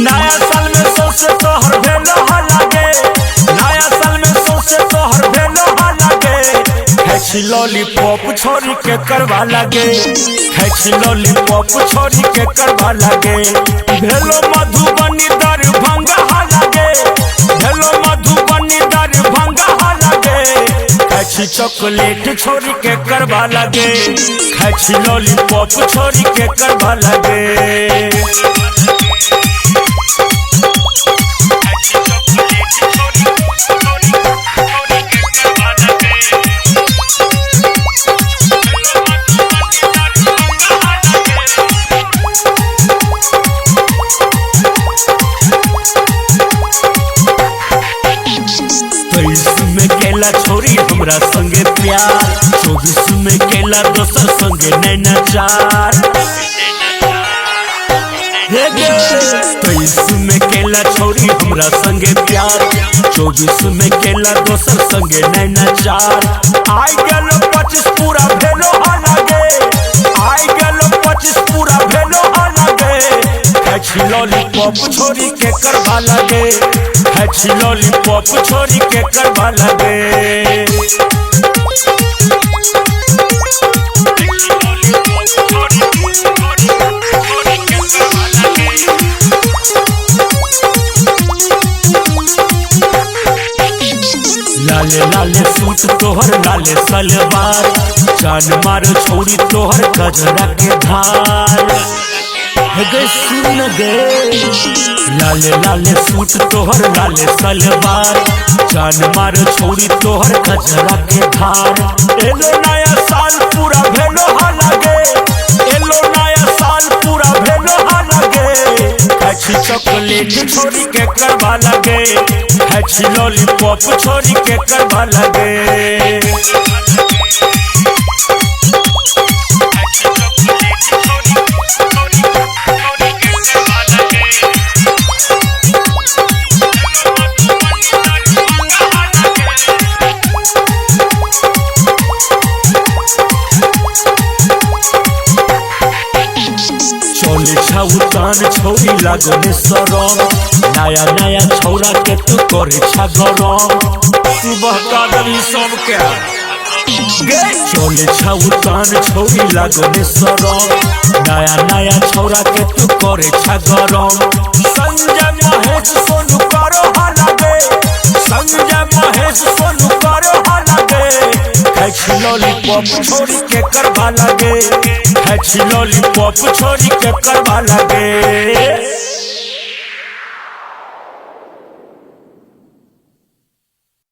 नया साल में सौसे तोहर भेलो हा लागे, नया साल में सौसे तोहर भेलो हा लागे। खैची लॉलीपॉप छोरी के करवा लागे, खैची लॉलीपॉप छोरी के करवा लागे। भेलो मधुबनी दरभंगा हा लागे, भेलो मधुबनी दरभंगा हा लागे। खैची चॉकलेट छोरी के करवा लागे, खैची लॉलीपॉप छोरी के करवा लागे। में केला छोरी हमरा संगे प्यार, 24 में केला दोसर संगे नैना चार। 23 में केला छोरी हमरा संगे प्यार, 24 में केला दोसर संगे नैना चार। आई गेलो 25 पूरा भेलो हा लागे, आई गेलो 25 पूरा भेलो हा लागे। खैची लॉलीपॉप छोरी के करवा लागे, खैची लॉलीपॉप छोरी के करवा लागे। लाले लाले सूट तोहर लाले सलवार, जान मार छोड़ी तोहर गजरा के धार। गे सुन गे लाले लाले सूट तोहर लाले सलवार, जान मार छोड़ी तोहर गजरा के धार। एलो नया साल पूरा भेलो हा लागे, एलो नया साल पूरा भेलो हा लागे। खैची चॉकलेट छोरी के करवा लागे, खैची लॉलीपॉप छोरी के करवा लागे। उतान छोरी लागने सरम, नया नया छौरा के तू करे छा गरम। तू बहका दली सब क्या चले छा उतान छोरी लागने सरम, नया नया छौरा के तू करे छा गरम। संजय महेश सोनू करो हा लागे, संजय महेश सोनू करो हा लागे। खैची लॉलीपॉप छोरी के करवा लागे, खैची लॉलीपॉप छोरी के करवा लागे।